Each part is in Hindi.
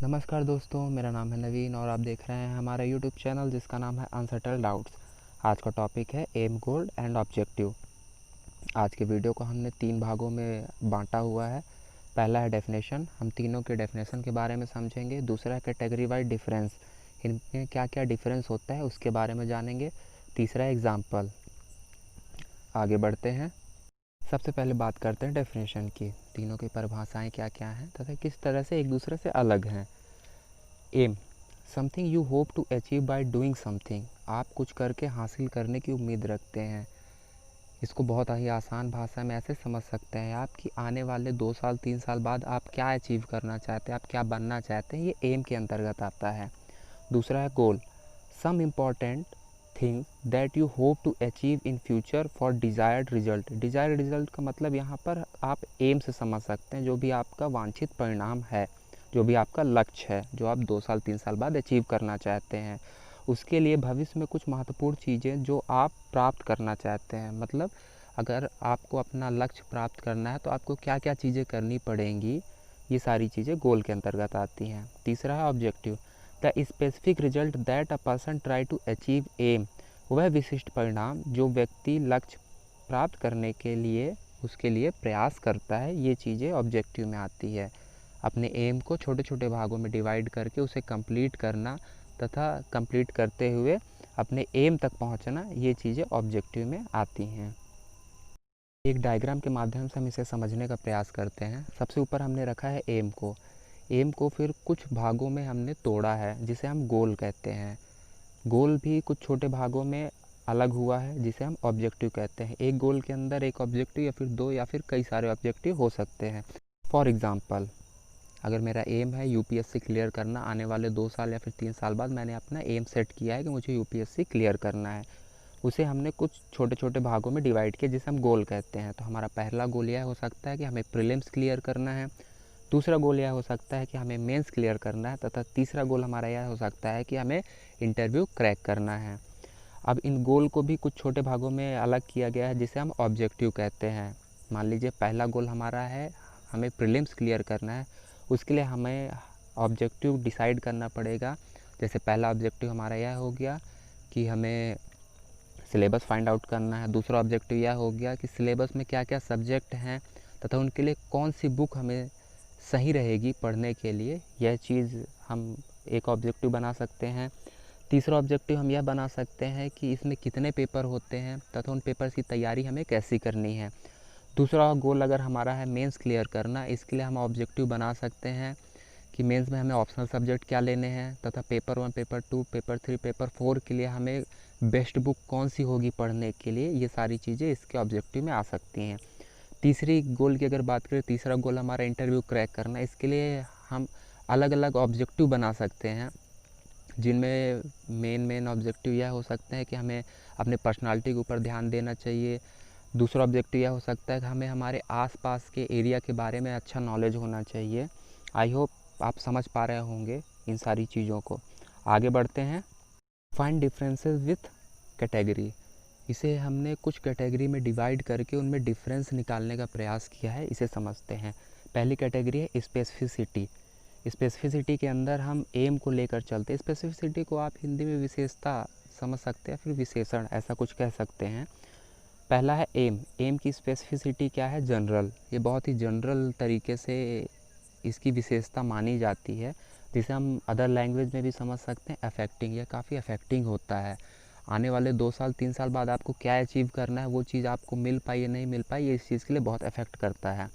नमस्कार दोस्तों, मेरा नाम है नवीन और आप देख रहे हैं हमारा यूट्यूब चैनल जिसका नाम है अनसेटल्ड डाउट्स। आज का टॉपिक है एम, गोल एंड ऑब्जेक्टिव। आज के वीडियो को हमने 3 भागों में बांटा हुआ है। पहला है डेफिनेशन, हम तीनों के डेफिनेशन के बारे में समझेंगे। दूसरा है कैटेगरी वाइज डिफरेंस, इनमें क्या क्या डिफरेंस होता है उसके बारे में जानेंगे। तीसरा है एग्जाम्पल। आगे बढ़ते हैं। सबसे पहले बात करते हैं डेफिनेशन की, तीनों की परिभाषाएँ क्या क्या हैं तथा किस तरह से एक दूसरे से अलग हैं। Aim, something you hope to achieve by doing something, आप कुछ करके हासिल करने की उम्मीद रखते हैं। इसको बहुत ही आसान भाषा में ऐसे समझ सकते हैं आप कि आने वाले 2 साल 3 साल बाद आप क्या अचीव करना चाहते हैं, आप क्या बनना चाहते हैं, ये एम के अंतर्गत आता है। दूसरा है goal, some important thing that you hope to achieve in future for desired result. Desired result का मतलब यहाँ पर आप एम से समझ सकते हैं, जो भी आपका वांछित परिणाम है, जो भी आपका लक्ष्य है, जो आप 2 साल 3 साल बाद अचीव करना चाहते हैं। उसके लिए भविष्य में कुछ महत्वपूर्ण चीज़ें जो आप प्राप्त करना चाहते हैं, मतलब अगर आपको अपना लक्ष्य प्राप्त करना है तो आपको क्या क्या चीज़ें करनी पड़ेंगी, ये सारी चीज़ें गोल के अंतर्गत आती हैं। तीसरा है objective, the specific result that a person try to achieve aim, वह विशिष्ट परिणाम जो व्यक्ति लक्ष्य प्राप्त करने के लिए उसके लिए प्रयास करता है, ये चीज़ें ऑब्जेक्टिव में आती है। अपने एम को छोटे छोटे भागों में डिवाइड करके उसे कंप्लीट करना तथा कंप्लीट करते हुए अपने एम तक पहुंचना, ये चीज़ें ऑब्जेक्टिव में आती हैं। एक डायग्राम के माध्यम से हम इसे समझने का प्रयास करते हैं। सबसे ऊपर हमने रखा है एम को फिर कुछ भागों में हमने तोड़ा है जिसे हम गोल कहते हैं। गोल भी कुछ छोटे भागों में अलग हुआ है जिसे हम ऑब्जेक्टिव कहते हैं। एक गोल के अंदर एक ऑब्जेक्टिव या फिर 2 या फिर कई सारे ऑब्जेक्टिव हो सकते हैं। फॉर एग्ज़ाम्पल, अगर मेरा एम है यूपीएससी क्लियर करना, आने वाले 2 साल या फिर 3 साल बाद मैंने अपना एम सेट किया है कि मुझे यूपीएससी क्लियर करना है, उसे हमने कुछ छोटे छोटे भागों में डिवाइड किया जिसे हम गोल कहते हैं। तो हमारा पहला गोल यह हो सकता है कि हमें प्रीलिम्स क्लियर करना है, दूसरा गोल यह हो सकता है कि हमें मेंस क्लियर करना है, तथा तीसरा गोल हमारा यह हो सकता है कि हमें इंटरव्यू क्रैक करना है। अब इन गोल को भी कुछ छोटे भागों में अलग किया गया है जिसे हम ऑब्जेक्टिव कहते हैं। मान लीजिए पहला गोल हमारा है हमें प्रीलिम्स क्लियर करना है, उसके लिए हमें ऑब्जेक्टिव डिसाइड करना पड़ेगा। जैसे पहला ऑब्जेक्टिव हमारा यह हो गया कि हमें सिलेबस फाइंड आउट करना है। दूसरा ऑब्जेक्टिव यह हो गया कि सिलेबस में क्या क्या सब्जेक्ट हैं तथा उनके लिए कौन सी बुक हमें सही रहेगी पढ़ने के लिए, यह चीज़ हम एक ऑब्जेक्टिव बना सकते हैं। तीसरा ऑब्जेक्टिव हम यह बना सकते हैं कि इसमें कितने पेपर होते हैं तथा उन पेपर्स की तैयारी हमें कैसी करनी है। दूसरा गोल अगर हमारा है मेंस क्लियर करना, इसके लिए हम ऑब्जेक्टिव बना सकते हैं कि मेंस में हमें ऑप्शनल सब्जेक्ट क्या लेने हैं तथा पेपर 1, पेपर 2, पेपर 3, पेपर 4 के लिए हमें बेस्ट बुक कौन सी होगी पढ़ने के लिए, ये सारी चीज़ें इसके ऑब्जेक्टिव में आ सकती हैं। तीसरी गोल की अगर बात करें, तीसरा गोल हमारा इंटरव्यू क्रैक करना, इसके लिए हम अलग अलग ऑब्जेक्टिव बना सकते हैं जिनमें मेन ऑब्जेक्टिव यह हो सकते हैं कि हमें अपने पर्सनालिटी के ऊपर ध्यान देना चाहिए। दूसरा ऑब्जेक्टिव यह हो सकता है कि हमें हमारे आसपास के एरिया के बारे में अच्छा नॉलेज होना चाहिए। आई होप आप समझ पा रहे होंगे इन सारी चीज़ों को। आगे बढ़ते हैं। फाइंड डिफरेंसेस विथ कैटेगरी, इसे हमने कुछ कैटेगरी में डिवाइड करके उनमें डिफरेंस निकालने का प्रयास किया है, इसे समझते हैं। पहली कैटेगरी है स्पेसिफिसिटी। स्पेसिफिसिटी के अंदर हम एम को लेकर चलते हैं। स्पेसिफिसिटी को आप हिंदी में विशेषता समझ सकते हैं, फिर विशेषण ऐसा कुछ कह सकते हैं। पहला है एम की स्पेसिफिसिटी क्या है? जनरल, ये बहुत ही जनरल तरीके से इसकी विशेषता मानी जाती है, जिसे हम अदर लैंग्वेज में भी समझ सकते हैं अफेक्टिंग। यह काफ़ी अफेक्टिंग होता है। आने वाले 2 साल 3 साल बाद आपको क्या अचीव करना है, वो चीज़ आपको मिल पाई या नहीं मिल पाई, ये इस चीज़ के लिए बहुत अफेक्ट करता है।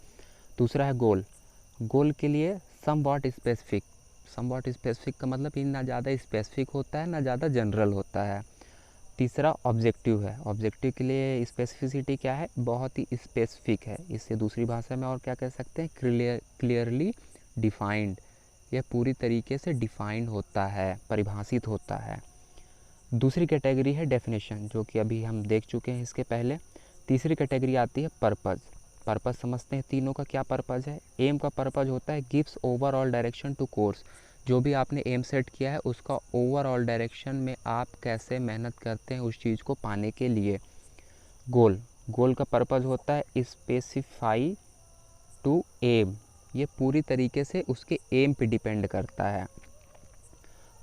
दूसरा है गोल के लिए somewhat specific. Somewhat specific का मतलब ये ना ज़्यादा स्पेसिफिक होता है ना ज़्यादा जनरल होता है। तीसरा ऑब्जेक्टिव है। ऑब्जेक्टिव के लिए स्पेसिफिसिटी क्या है? बहुत ही स्पेसिफिक है। इससे दूसरी भाषा में और क्या कह सकते हैं? Clearly defined. यह पूरी तरीके से डिफाइंड होता है, परिभाषित होता है। दूसरी कैटेगरी है डेफिनेशन, जो कि अभी हम देख चुके हैं इसके पहले। तीसरी कैटेगरी आती है पर्पज़। पर्पज़ समझते हैं तीनों का क्या पर्पज़ है। एम का पर्पज़ होता है gives overall direction to course, जो भी आपने एम सेट किया है उसका ओवरऑल डायरेक्शन में आप कैसे मेहनत करते हैं उस चीज़ को पाने के लिए। गोल का पर्पज़ होता है स्पेसिफाई टू एम, ये पूरी तरीके से उसके एम पे डिपेंड करता है।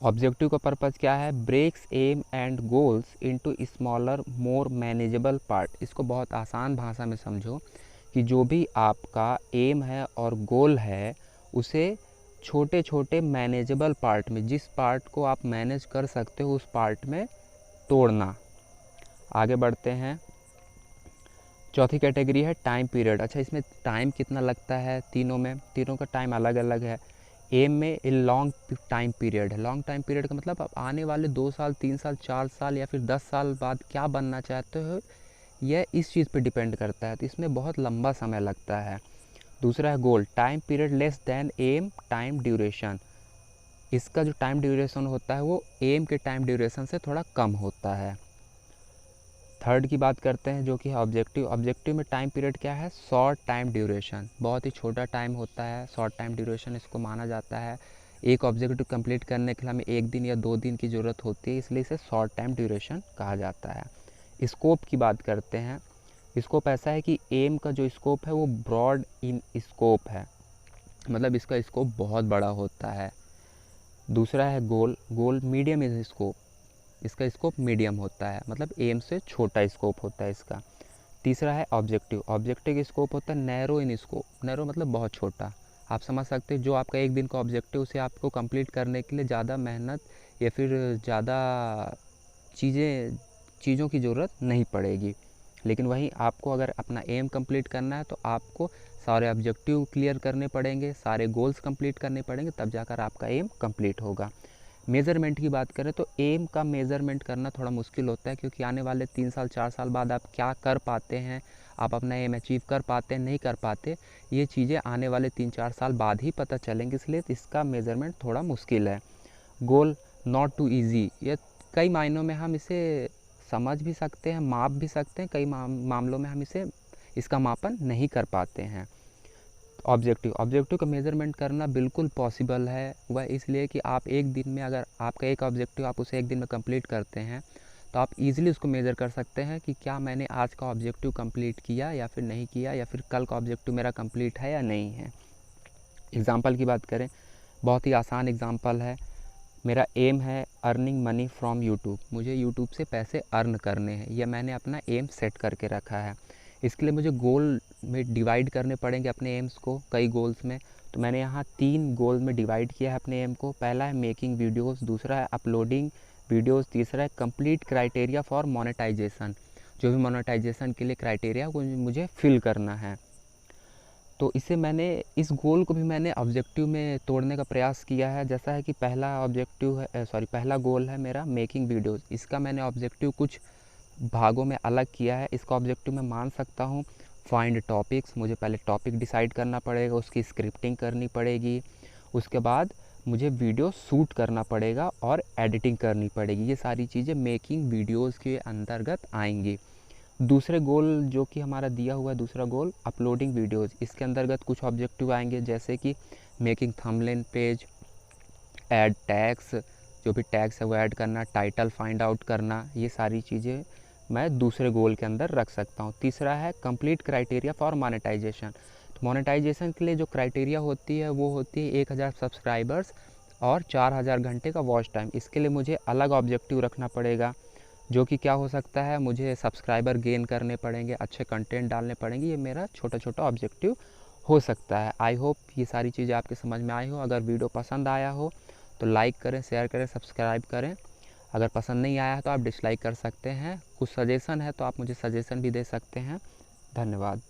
ऑब्जेक्टिव का पर्पज़ क्या है? Breaks aim and goals into smaller more manageable part. इसको बहुत आसान भाषा में समझो कि जो भी आपका एम है और गोल है उसे छोटे छोटे मैनेजेबल पार्ट में, जिस पार्ट को आप मैनेज कर सकते हो उस पार्ट में तोड़ना। आगे बढ़ते हैं। चौथी कैटेगरी है टाइम पीरियड। अच्छा, इसमें टाइम कितना लगता है? तीनों का टाइम अलग अलग है। एम में ए लॉन्ग टाइम पीरियड है। लॉन्ग टाइम पीरियड का मतलब आप आने वाले 2 साल, 3 साल, 4 साल या फिर 10 साल बाद क्या बनना चाहते हो, यह इस चीज़ पे डिपेंड करता है, तो इसमें बहुत लंबा समय लगता है। दूसरा है goal, time period less than एम टाइम ड्यूरेशन। इसका जो टाइम ड्यूरेशन होता है वो एम के टाइम ड्यूरेशन से थोड़ा कम होता है। थर्ड की बात करते हैं जो कि है ऑब्जेक्टिव। ऑब्जेक्टिव में टाइम पीरियड क्या है? Short time duration. बहुत ही छोटा टाइम होता है, शॉर्ट टाइम ड्यूरेशन इसको माना जाता है। एक ऑब्जेक्टिव कंप्लीट करने के लिए हमें 1 दिन या 2 दिन की ज़रूरत होती है, इसलिए इसे शॉर्ट टाइम ड्यूरेशन कहा जाता है। स्कोप की बात करते हैं। स्कोप ऐसा है कि एम का जो स्कोप है वो ब्रॉड इन स्कोप है, मतलब इसका स्कोप बहुत बड़ा होता है। दूसरा है गोल। गोल मीडियम इन स्कोप, इसका स्कोप मीडियम होता है, मतलब एम से छोटा स्कोप होता है इसका। तीसरा है ऑब्जेक्टिव। ऑब्जेक्टिव का स्कोप होता है नैरो इन स्कोप। नैरो मतलब बहुत छोटा। आप समझ सकते हैं जो आपका 1 दिन का ऑब्जेक्टिव, उसे आपको कंप्लीट करने के लिए ज़्यादा मेहनत या फिर ज़्यादा चीज़ों की ज़रूरत नहीं पड़ेगी। लेकिन वहीं आपको अगर अपना एम कंप्लीट करना है तो आपको सारे ऑब्जेक्टिव क्लियर करने पड़ेंगे, सारे गोल्स कंप्लीट करने पड़ेंगे, तब जाकर आपका एम कंप्लीट होगा। मेज़रमेंट की बात करें तो एम का मेज़रमेंट करना थोड़ा मुश्किल होता है, क्योंकि आने वाले 3 साल 4 साल बाद आप क्या कर पाते हैं, आप अपना एम अचीव कर पाते हैं नहीं कर पाते, ये चीज़ें आने वाले 3-4 साल बाद ही पता चलेंगी, इसलिए इसका मेज़रमेंट थोड़ा मुश्किल है। गोल नॉट टू ईजी, ये कई मायनों में हम इसे समझ भी सकते हैं, माप भी सकते हैं, कई मामलों में हम इसका मापन नहीं कर पाते हैं। ऑब्जेक्टिव का मेज़रमेंट करना बिल्कुल पॉसिबल है, वह इसलिए कि आप 1 दिन में, अगर आपका एक ऑब्जेक्टिव आप उसे 1 दिन में कंप्लीट करते हैं तो आप इजीली उसको मेज़र कर सकते हैं कि क्या मैंने आज का ऑब्जेक्टिव कंप्लीट किया या फिर नहीं किया, या फिर कल का ऑब्जेक्टिव मेरा कंप्लीट है या नहीं है। एग्ज़ाम्पल की बात करें, बहुत ही आसान एग्ज़ाम्पल है। मेरा एम है अर्निंग मनी फ्रॉम यूट्यूब। मुझे यूट्यूब से पैसे अर्न करने हैं, यह मैंने अपना एम सेट करके रखा है। इसके लिए मुझे गोल में डिवाइड करने पड़ेंगे अपने एम्स को कई गोल्स में। तो मैंने यहाँ 3 गोल में डिवाइड किया है अपने एम को। पहला है मेकिंग वीडियोस, दूसरा है अपलोडिंग वीडियोस, तीसरा है कंप्लीट क्राइटेरिया फॉर मोनेटाइजेशन। जो भी मोनेटाइजेशन के लिए क्राइटेरिया वो मुझे फिल करना है। तो इस गोल को भी मैंने ऑब्जेक्टिव में तोड़ने का प्रयास किया है। जैसा है कि पहला गोल है मेरा मेकिंग वीडियोस। इसका मैंने ऑब्जेक्टिव कुछ भागों में अलग किया है। इसका ऑब्जेक्टिव मैं मान सकता हूँ फाइंड टॉपिक्स। मुझे पहले टॉपिक डिसाइड करना पड़ेगा, उसकी स्क्रिप्टिंग करनी पड़ेगी, उसके बाद मुझे वीडियो शूट करना पड़ेगा और एडिटिंग करनी पड़ेगी। ये सारी चीज़ें मेकिंग वीडियोस के अंतर्गत आएंगी। दूसरे गोल जो कि हमारा दिया हुआ है, दूसरा गोल अपलोडिंग वीडियोस, इसके अंतर्गत कुछ ऑब्जेक्टिव आएंगे, जैसे कि making thumbnail page, add tags, जो भी टैग्स है वो ऐड करना, टाइटल फाइंड आउट करना, ये सारी चीज़ें मैं दूसरे गोल के अंदर रख सकता हूँ। तीसरा है कंप्लीट क्राइटेरिया फॉर मोनेटाइजेशन। तो मोनेटाइजेशन के लिए जो क्राइटेरिया होती है वो होती है 1000 सब्सक्राइबर्स और 4000 घंटे का वॉच टाइम। इसके लिए मुझे अलग ऑब्जेक्टिव रखना पड़ेगा, जो कि क्या हो सकता है, मुझे सब्सक्राइबर गेन करने पड़ेंगे, अच्छे कंटेंट डालने पड़ेंगे। ये मेरा छोटा छोटा ऑब्जेक्टिव हो सकता है। आई होप ये सारी चीज़ें आपके समझ में आई हो। अगर वीडियो पसंद आया हो तो लाइक करें, शेयर करें, सब्सक्राइब करें। अगर पसंद नहीं आया है तो आप डिसलाइक कर सकते हैं। कुछ सजेशन है तो आप मुझे सजेशन भी दे सकते हैं। धन्यवाद।